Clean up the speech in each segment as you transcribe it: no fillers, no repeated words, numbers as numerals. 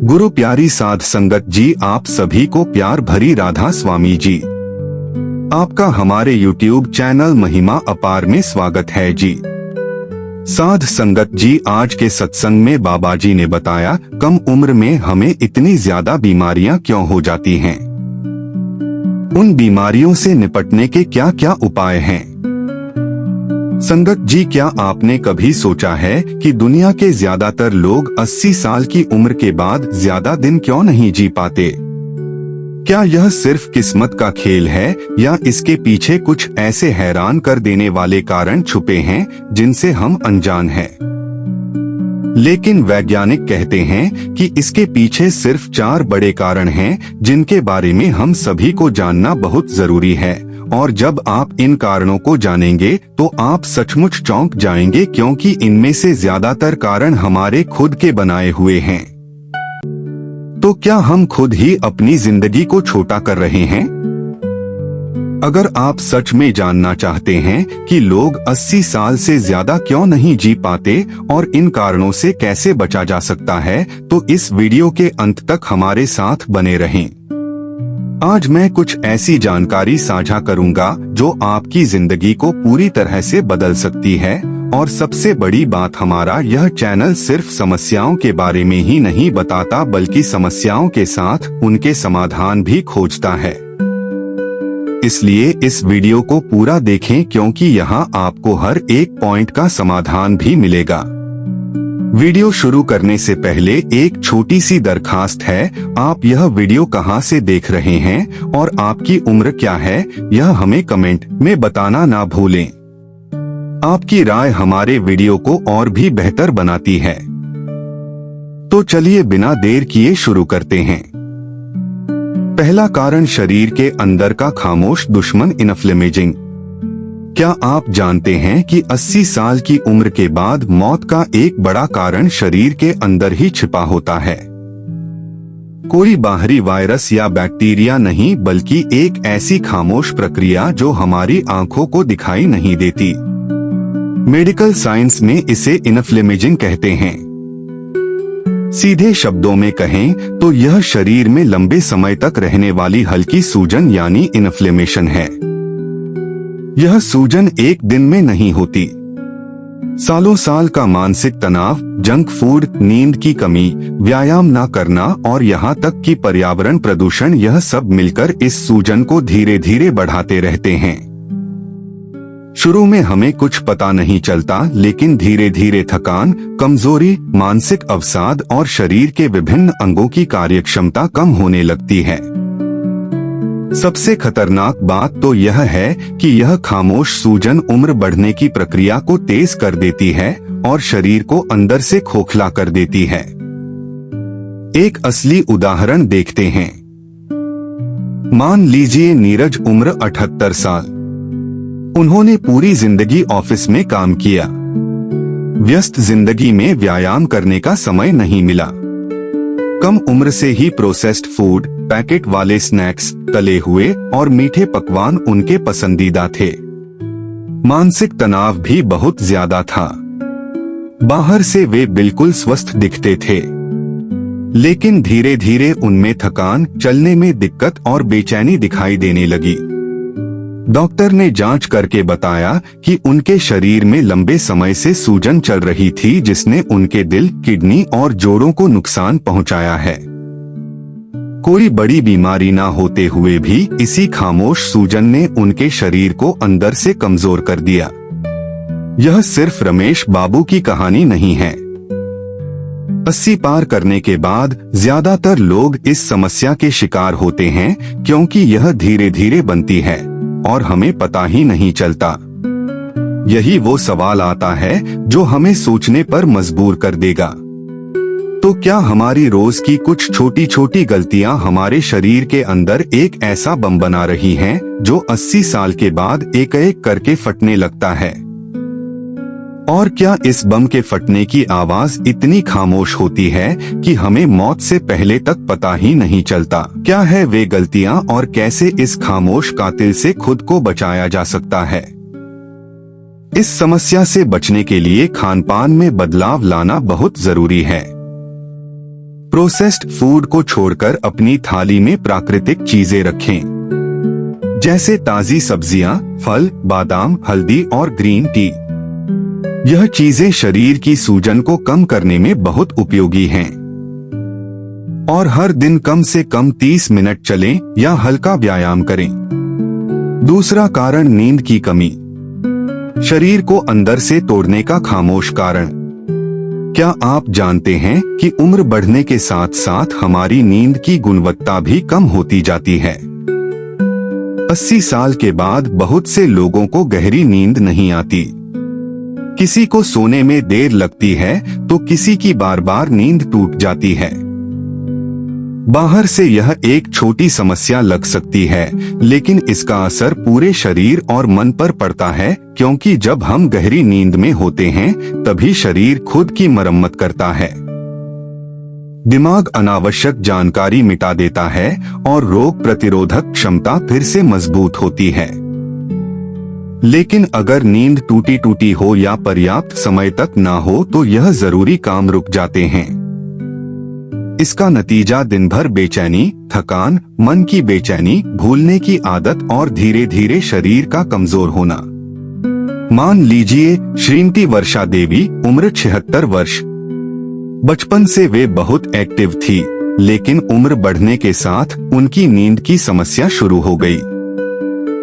गुरु प्यारी साध संगत जी, आप सभी को प्यार भरी राधा स्वामी जी। आपका हमारे YouTube चैनल महिमा अपार में स्वागत है जी। साध संगत जी, आज के सत्संग में बाबा जी ने बताया कम उम्र में हमें इतनी ज्यादा बीमारियां क्यों हो जाती हैं। उन बीमारियों से निपटने के क्या क्या उपाय हैं। संगत जी, क्या आपने कभी सोचा है कि दुनिया के ज्यादातर लोग 80 साल की उम्र के बाद ज्यादा दिन क्यों नहीं जी पाते? क्या यह सिर्फ किस्मत का खेल है या इसके पीछे कुछ ऐसे हैरान कर देने वाले कारण छुपे हैं जिनसे हम अनजान हैं? लेकिन वैज्ञानिक कहते हैं कि इसके पीछे सिर्फ 4 बड़े कारण हैं जिनके बारे में हम सभी को जानना बहुत जरूरी है। और जब आप इन कारणों को जानेंगे तो आप सचमुच चौंक जाएंगे, क्योंकि इनमें से ज्यादातर कारण हमारे खुद के बनाए हुए हैं। तो क्या हम खुद ही अपनी जिंदगी को छोटा कर रहे हैं? अगर आप सच में जानना चाहते हैं कि लोग 80 साल से ज्यादा क्यों नहीं जी पाते और इन कारणों से कैसे बचा जा सकता है, तो इस वीडियो के अंत तक हमारे साथ बने रहें। आज मैं कुछ ऐसी जानकारी साझा करूंगा जो आपकी जिंदगी को पूरी तरह से बदल सकती है। और सबसे बड़ी बात, हमारा यह चैनल सिर्फ समस्याओं के बारे में ही नहीं बताता, बल्कि समस्याओं के साथ उनके समाधान भी खोजता है। इसलिए इस वीडियो को पूरा देखें, क्योंकि यहाँ आपको हर एक पॉइंट का समाधान भी मिलेगा। वीडियो शुरू करने से पहले एक छोटी सी दरखास्त है, आप यह वीडियो कहां से देख रहे हैं और आपकी उम्र क्या है, यह हमें कमेंट में बताना ना भूलें। आपकी राय हमारे वीडियो को और भी बेहतर बनाती है। तो चलिए बिना देर किए शुरू करते हैं। पहला कारण, शरीर के अंदर का खामोश दुश्मन, इन्फ्लेमेजिंग। क्या आप जानते हैं कि 80 साल की उम्र के बाद मौत का एक बड़ा कारण शरीर के अंदर ही छिपा होता है? कोई बाहरी वायरस या बैक्टीरिया नहीं, बल्कि एक ऐसी खामोश प्रक्रिया जो हमारी आंखों को दिखाई नहीं देती। मेडिकल साइंस में इसे इन्फ्लेमेजिंग कहते हैं। सीधे शब्दों में कहें तो यह शरीर में लंबे समय तक रहने वाली हल्की सूजन यानी इन्फ्लेमेशन है। यह सूजन एक दिन में नहीं होती। सालों साल का मानसिक तनाव, जंक फूड, नींद की कमी, व्यायाम न करना और यहाँ तक कि पर्यावरण प्रदूषण, यह सब मिलकर इस सूजन को धीरे धीरे बढ़ाते रहते हैं। शुरू में हमें कुछ पता नहीं चलता, लेकिन धीरे धीरे थकान, कमजोरी, मानसिक अवसाद और शरीर के विभिन्न अंगों की कार्यक्षमता कम होने लगती है। सबसे खतरनाक बात तो यह है कि यह खामोश सूजन उम्र बढ़ने की प्रक्रिया को तेज कर देती है और शरीर को अंदर से खोखला कर देती है। एक असली उदाहरण देखते हैं। मान लीजिए नीरज, उम्र 78 साल। उन्होंने पूरी जिंदगी ऑफिस में काम किया। व्यस्त जिंदगी में व्यायाम करने का समय नहीं मिला। कम उम्र से ही प्रोसेस्ड फूड, पैकेट वाले स्नैक्स, तले हुए और मीठे पकवान उनके पसंदीदा थे। मानसिक तनाव भी बहुत ज्यादा था। बाहर से वे बिल्कुल स्वस्थ दिखते थे, लेकिन धीरे धीरे उनमें थकान, चलने में दिक्कत और बेचैनी दिखाई देने लगी। डॉक्टर ने जांच करके बताया कि उनके शरीर में लंबे समय से सूजन चल रही थी, जिसने उनके दिल, किडनी और जोड़ों को नुकसान पहुंचाया है। कोई बड़ी बीमारी ना होते हुए भी इसी खामोश सूजन ने उनके शरीर को अंदर से कमजोर कर दिया। यह सिर्फ रमेश बाबू की कहानी नहीं है। 80 पार करने के बाद ज्यादातर लोग इस समस्या के शिकार होते हैं, क्योंकि यह धीरे धीरे बनती है और हमें पता ही नहीं चलता। यही वो सवाल आता है जो हमें सोचने पर मजबूर कर देगा। तो क्या हमारी रोज की कुछ छोटी छोटी गलतियां हमारे शरीर के अंदर एक ऐसा बम बना रही हैं जो 80 साल के बाद एक एक करके फटने लगता है? और क्या इस बम के फटने की आवाज इतनी खामोश होती है कि हमें मौत से पहले तक पता ही नहीं चलता? क्या है वे गलतियां और कैसे इस खामोश कातिल से खुद को बचाया जा सकता है? इस समस्या से बचने के लिए खानपान में बदलाव लाना बहुत जरूरी है। प्रोसेस्ड फूड को छोड़कर अपनी थाली में प्राकृतिक चीजें रखें, जैसे ताजी सब्जियां, फल, बादाम, हल्दी और ग्रीन टी। यह चीजें शरीर की सूजन को कम करने में बहुत उपयोगी हैं। और हर दिन कम से कम 30 मिनट चलें या हल्का व्यायाम करें। दूसरा कारण नींद की कमी, शरीर को अंदर से तोड़ने का खामोश कारण। क्या आप जानते हैं कि उम्र बढ़ने के साथ साथ हमारी नींद की गुणवत्ता भी कम होती जाती है? 80 साल के बाद बहुत से लोगों को गहरी नींद नहीं आती। किसी को सोने में देर लगती है तो किसी की बार बार नींद टूट जाती है। बाहर से यह एक छोटी समस्या लग सकती है, लेकिन इसका असर पूरे शरीर और मन पर पड़ता है, क्योंकि जब हम गहरी नींद में होते हैं तभी शरीर खुद की मरम्मत करता है। दिमाग अनावश्यक जानकारी मिटा देता है और रोग प्रतिरोधक क्षमता फिर से मजबूत होती है। लेकिन अगर नींद टूटी टूटी हो या पर्याप्त समय तक ना हो तो यह जरूरी काम रुक जाते हैं। इसका नतीजा दिन भर बेचैनी, थकान, मन की बेचैनी, भूलने की आदत और धीरे धीरे शरीर का कमजोर होना। मान लीजिए श्रीमती वर्षा देवी, उम्र 76 वर्ष। बचपन से वे बहुत एक्टिव थी, लेकिन उम्र बढ़ने के साथ उनकी नींद की समस्या शुरू हो गई।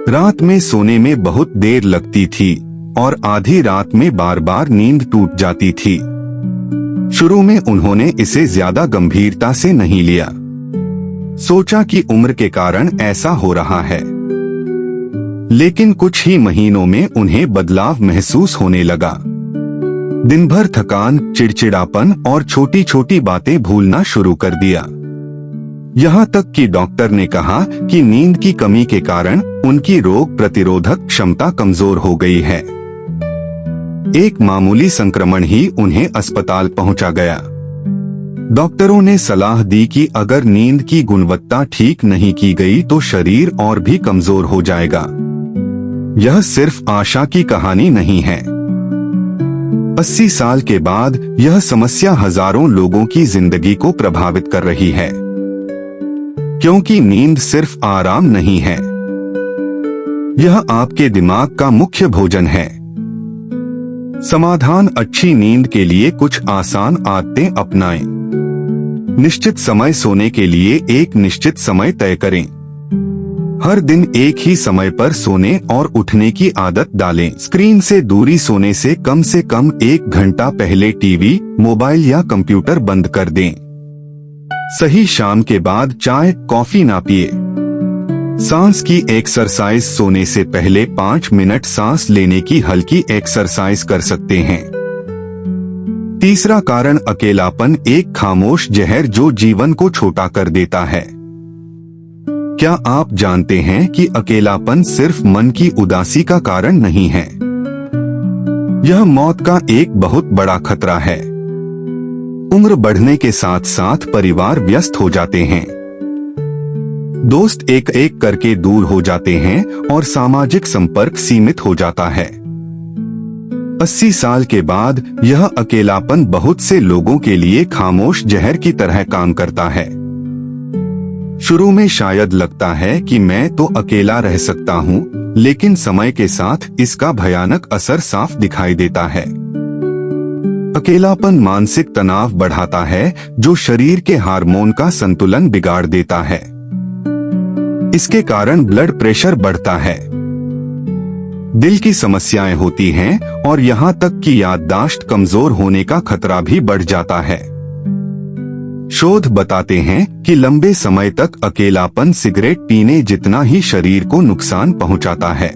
रात में सोने में बहुत देर लगती थी और आधी रात में बार बार नींद टूट जाती थी। शुरू में उन्होंने इसे ज्यादा गंभीरता से नहीं लिया, सोचा कि उम्र के कारण ऐसा हो रहा है। लेकिन कुछ ही महीनों में उन्हें बदलाव महसूस होने लगा। दिन भर थकान, चिड़चिड़ापन और छोटी छोटी बातें भूलना शुरू कर दिया। यहाँ तक कि डॉक्टर ने कहा कि नींद की कमी के कारण उनकी रोग प्रतिरोधक क्षमता कमजोर हो गई है। एक मामूली संक्रमण ही उन्हें अस्पताल पहुंचा गया। डॉक्टरों ने सलाह दी कि अगर नींद की गुणवत्ता ठीक नहीं की गई तो शरीर और भी कमजोर हो जाएगा। यह सिर्फ आशा की कहानी नहीं है। 80 साल के बाद यह समस्या हजारों लोगों की जिंदगी को प्रभावित कर रही है, क्योंकि नींद सिर्फ आराम नहीं है, यह आपके दिमाग का मुख्य भोजन है। समाधान अच्छी नींद के लिए कुछ आसान आदतें अपनाएं। निश्चित समय सोने के लिए एक निश्चित समय तय करें। हर दिन एक ही समय पर सोने और उठने की आदत डालें। स्क्रीन से दूरी, सोने से कम 1 घंटा पहले टीवी, मोबाइल या कंप्यूटर बंद कर दें। सही शाम के बाद चाय, कॉफी ना पिए। सांस की एक्सरसाइज, सोने से पहले 5 मिनट सांस लेने की हल्की एक्सरसाइज कर सकते हैं। तीसरा कारण अकेलापन, एक खामोश जहर जो जीवन को छोटा कर देता है। क्या आप जानते हैं कि अकेलापन सिर्फ मन की उदासी का कारण नहीं है, यह मौत का एक बहुत बड़ा खतरा है। उम्र बढ़ने के साथ साथ परिवार व्यस्त हो जाते हैं, दोस्त एक एक करके दूर हो जाते हैं और सामाजिक संपर्क सीमित हो जाता है। 80 साल के बाद यह अकेलापन बहुत से लोगों के लिए खामोश जहर की तरह काम करता है। शुरू में शायद लगता है कि मैं तो अकेला रह सकता हूँ, लेकिन समय के साथ इसका भयानक असर साफ दिखाई देता है। अकेलापन मानसिक तनाव बढ़ाता है, जो शरीर के हार्मोन का संतुलन बिगाड़ देता है। इसके कारण ब्लड प्रेशर बढ़ता है, दिल की समस्याएं होती हैं और यहाँ तक कि याददाश्त कमजोर होने का खतरा भी बढ़ जाता है। शोध बताते हैं कि लंबे समय तक अकेलापन सिगरेट पीने जितना ही शरीर को नुकसान पहुंचाता है।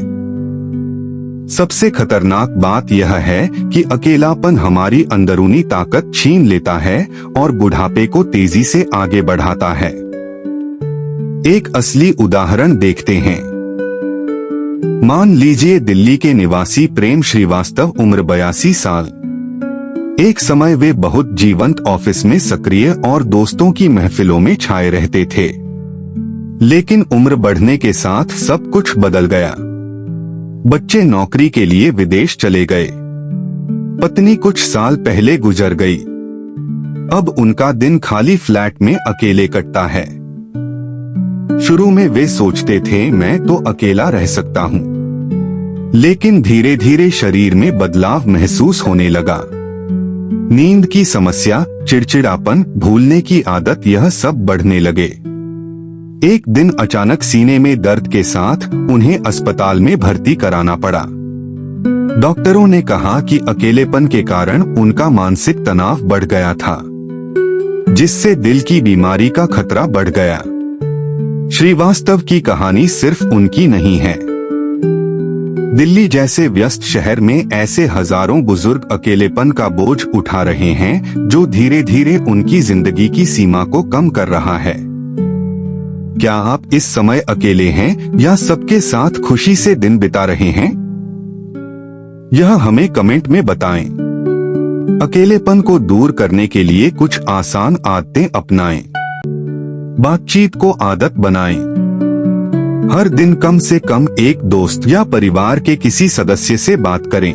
सबसे खतरनाक बात यह है कि अकेलापन हमारी अंदरूनी ताकत छीन लेता है और बुढ़ापे को तेजी से आगे बढ़ाता है। एक असली उदाहरण देखते हैं। मान लीजिए दिल्ली के निवासी प्रेम श्रीवास्तव, उम्र 82 साल। एक समय वे बहुत जीवंत, ऑफिस में सक्रिय और दोस्तों की महफिलों में छाए रहते थे। लेकिन उम्र बढ़ने के साथ सब कुछ बदल गया। बच्चे नौकरी के लिए विदेश चले गए, पत्नी कुछ साल पहले गुजर गई। अब उनका दिन खाली फ्लैट में अकेले कटता है। शुरू में वे सोचते थे मैं तो अकेला रह सकता हूँ, लेकिन धीरे धीरे शरीर में बदलाव महसूस होने लगा। नींद की समस्या, चिड़चिड़ापन, भूलने की आदत, यह सब बढ़ने लगे। एक दिन अचानक सीने में दर्द के साथ उन्हें अस्पताल में भर्ती कराना पड़ा। डॉक्टरों ने कहा कि अकेलेपन के कारण उनका मानसिक तनाव बढ़ गया था, जिससे दिल की बीमारी का खतरा बढ़ गया। श्रीवास्तव की कहानी सिर्फ उनकी नहीं है। दिल्ली जैसे व्यस्त शहर में ऐसे हजारों बुजुर्ग अकेलेपन का बोझ उठा रहे हैं, जो धीरे धीरे उनकी जिंदगी की सीमा को कम कर रहा है। क्या आप इस समय अकेले हैं या सबके साथ खुशी से दिन बिता रहे हैं? यह हमें कमेंट में बताएं। अकेलेपन को दूर करने के लिए कुछ आसान आदतें अपनाएं। बातचीत को आदत बनाएं। हर दिन कम से कम एक दोस्त या परिवार के किसी सदस्य से बात करें।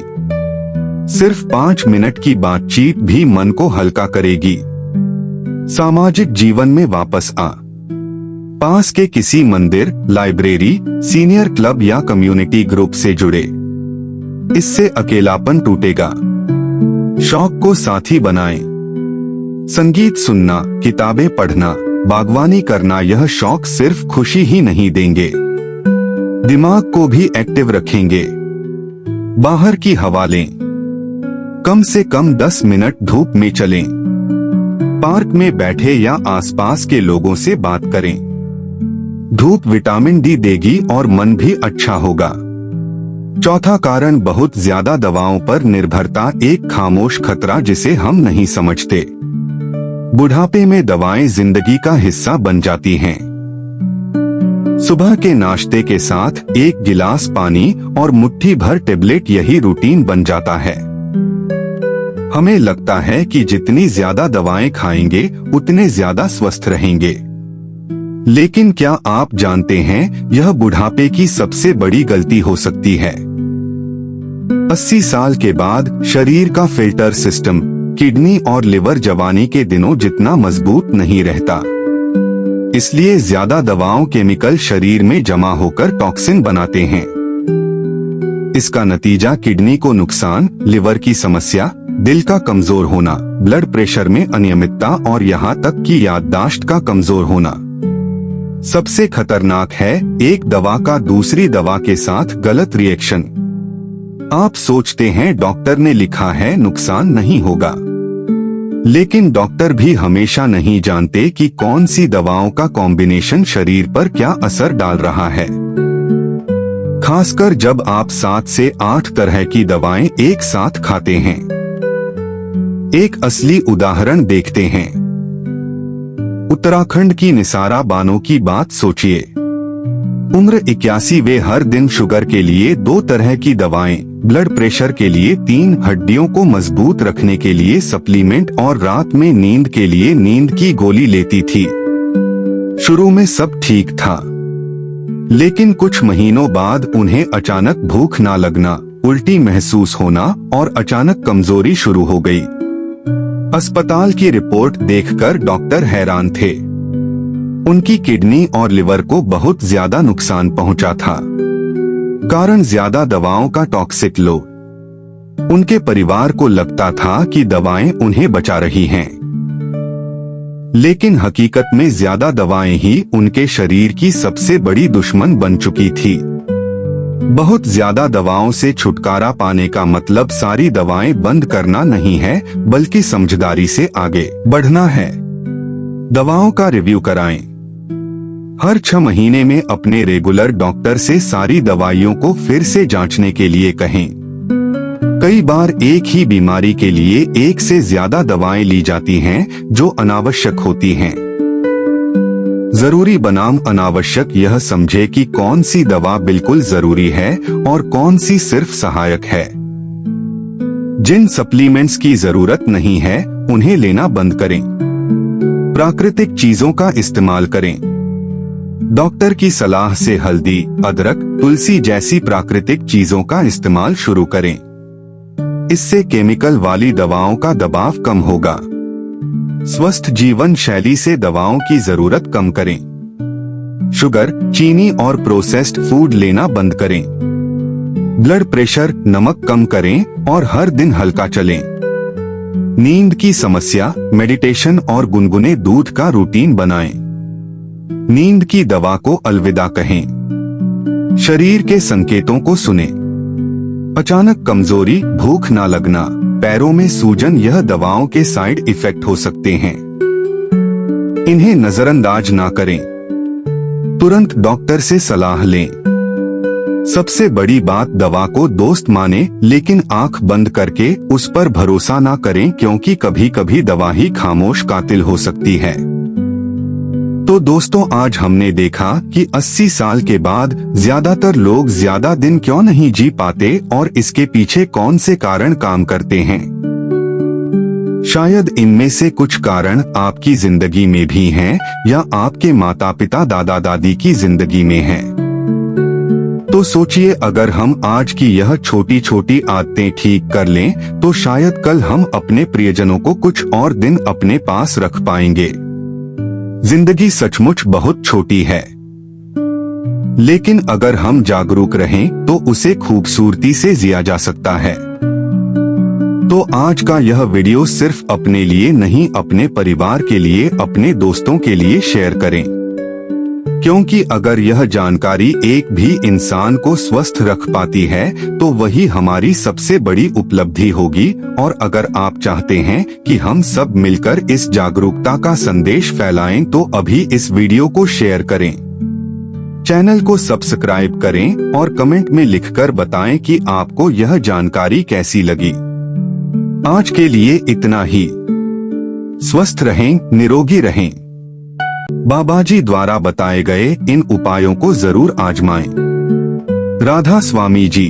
सिर्फ 5 मिनट की बातचीत भी मन को हल्का करेगी। सामाजिक जीवन में वापस आ। पास के किसी मंदिर, लाइब्रेरी, सीनियर क्लब या कम्युनिटी ग्रुप से जुड़े। इससे अकेलापन टूटेगा। शौक को साथी बनाएं। संगीत सुनना, किताबें पढ़ना, बागवानी करना, यह शौक सिर्फ खुशी ही नहीं देंगे, दिमाग को भी एक्टिव रखेंगे। बाहर की हवा लें। कम से कम 10 मिनट धूप में चलें। पार्क में बैठे या आसपास के लोगों से बात करें। धूप विटामिन डी देगी और मन भी अच्छा होगा। चौथा कारण, बहुत ज्यादा दवाओं पर निर्भरता, एक खामोश खतरा जिसे हम नहीं समझते। बुढ़ापे में दवाएं जिंदगी का हिस्सा बन जाती हैं। सुबह के नाश्ते के साथ एक गिलास पानी और मुट्ठी भर टेबलेट, यही रूटीन बन जाता है। हमें लगता है कि जितनी ज्यादा दवाएं खाएंगे उतने ज्यादा स्वस्थ रहेंगे, लेकिन क्या आप जानते हैं यह बुढ़ापे की सबसे बड़ी गलती हो सकती है। 80 साल के बाद शरीर का फिल्टर सिस्टम, किडनी और लिवर जवानी के दिनों जितना मजबूत नहीं रहता। इसलिए ज्यादा दवाओं केमिकल शरीर में जमा होकर टॉक्सिन बनाते हैं। इसका नतीजा किडनी को नुकसान, लिवर की समस्या, दिल का कमजोर होना, ब्लड प्रेशर में अनियमितता और यहाँ तक कि याददाश्त का कमजोर होना। सबसे खतरनाक है एक दवा का दूसरी दवा के साथ गलत रिएक्शन। आप सोचते हैं डॉक्टर ने लिखा है नुकसान नहीं होगा, लेकिन डॉक्टर भी हमेशा नहीं जानते कि कौन सी दवाओं का कॉम्बिनेशन शरीर पर क्या असर डाल रहा है। खासकर जब आप 7 से 8 तरह की दवाएं एक साथ खाते हैं। एक असली उदाहरण देखते हैं। उत्तराखंड की निसारा बानो की बात सोचिए। उम्र 81, वे हर दिन शुगर के लिए 2 तरह की दवाएं, ब्लड प्रेशर के लिए 3, हड्डियों को मजबूत रखने के लिए सप्लीमेंट और रात में नींद के लिए नींद की गोली लेती थी। शुरू में सब ठीक था, लेकिन कुछ महीनों बाद उन्हें अचानक भूख ना लगना, उल्टी महसूस होना और अचानक कमजोरी शुरू हो गई। अस्पताल की रिपोर्ट देखकर डॉक्टर हैरान थे। उनकी किडनी और लिवर को बहुत ज्यादा नुकसान पहुंचा था। कारण ज्यादा दवाओं का टॉक्सिक लोड। उनके परिवार को लगता था कि दवाएं उन्हें बचा रही हैं, लेकिन हकीकत में ज्यादा दवाएं ही उनके शरीर की सबसे बड़ी दुश्मन बन चुकी थी। बहुत ज्यादा दवाओं से छुटकारा पाने का मतलब सारी दवाएं बंद करना नहीं है, बल्कि समझदारी से आगे बढ़ना है। दवाओं का रिव्यू कराएं। हर 6 महीने में अपने रेगुलर डॉक्टर से सारी दवाइयों को फिर से जांचने के लिए कहें। कई बार एक ही बीमारी के लिए 1 से ज्यादा दवाएं ली जाती हैं, जो अनावश्यक होती हैं। जरूरी बनाम अनावश्यक, यह समझे कि कौन सी दवा बिल्कुल जरूरी है और कौन सी सिर्फ सहायक है। जिन सप्लीमेंट्स की जरूरत नहीं है उन्हें लेना बंद करें। प्राकृतिक चीजों का इस्तेमाल करें। डॉक्टर की सलाह से हल्दी, अदरक, तुलसी जैसी प्राकृतिक चीजों का इस्तेमाल शुरू करें। इससे केमिकल वाली दवाओं का दबाव कम होगा। स्वस्थ जीवन शैली से दवाओं की जरूरत कम करें। शुगर, चीनी और प्रोसेस्ड फूड लेना बंद करें। ब्लड प्रेशर, नमक कम करें और हर दिन हल्का चलें। नींद की समस्या, मेडिटेशन और गुनगुने दूध का रूटीन बनाएं। नींद की दवा को अलविदा कहें। शरीर के संकेतों को सुनें। अचानक कमजोरी, भूख ना लगना, पैरों में सूजन, यह दवाओं के साइड इफेक्ट हो सकते हैं। इन्हें नजरअंदाज ना करें। तुरंत डॉक्टर से सलाह लें। सबसे बड़ी बात, दवा को दोस्त माने, लेकिन आंख बंद करके उस पर भरोसा ना करें, क्योंकि कभी कभी दवा ही खामोश कातिल हो सकती है। तो दोस्तों, आज हमने देखा कि 80 साल के बाद ज्यादातर लोग ज्यादा दिन क्यों नहीं जी पाते और इसके पीछे कौन से कारण काम करते हैं। शायद इनमें से कुछ कारण आपकी जिंदगी में भी हैं या आपके माता पिता, दादा दादी की जिंदगी में हैं। तो सोचिए, अगर हम आज की यह छोटी छोटी आदतें ठीक कर लें तो शायद कल हम अपने प्रियजनों को कुछ और दिन अपने पास रख पाएंगे। जिंदगी सचमुच बहुत छोटी है, लेकिन अगर हम जागरूक रहें तो उसे खूबसूरती से जिया जा सकता है। तो आज का यह वीडियो सिर्फ अपने लिए नहीं, अपने परिवार के लिए, अपने दोस्तों के लिए शेयर करें, क्योंकि अगर यह जानकारी एक भी इंसान को स्वस्थ रख पाती है तो वही हमारी सबसे बड़ी उपलब्धि होगी। और अगर आप चाहते हैं कि हम सब मिलकर इस जागरूकता का संदेश फैलाएं तो अभी इस वीडियो को शेयर करें, चैनल को सब्सक्राइब करें और कमेंट में लिखकर बताएं कि आपको यह जानकारी कैसी लगी। आज के लिए इतना ही। स्वस्थ रहें, निरोगी रहें। बाबाजी द्वारा बताए गए इन उपायों को जरूर आजमाएं। राधा स्वामी जी।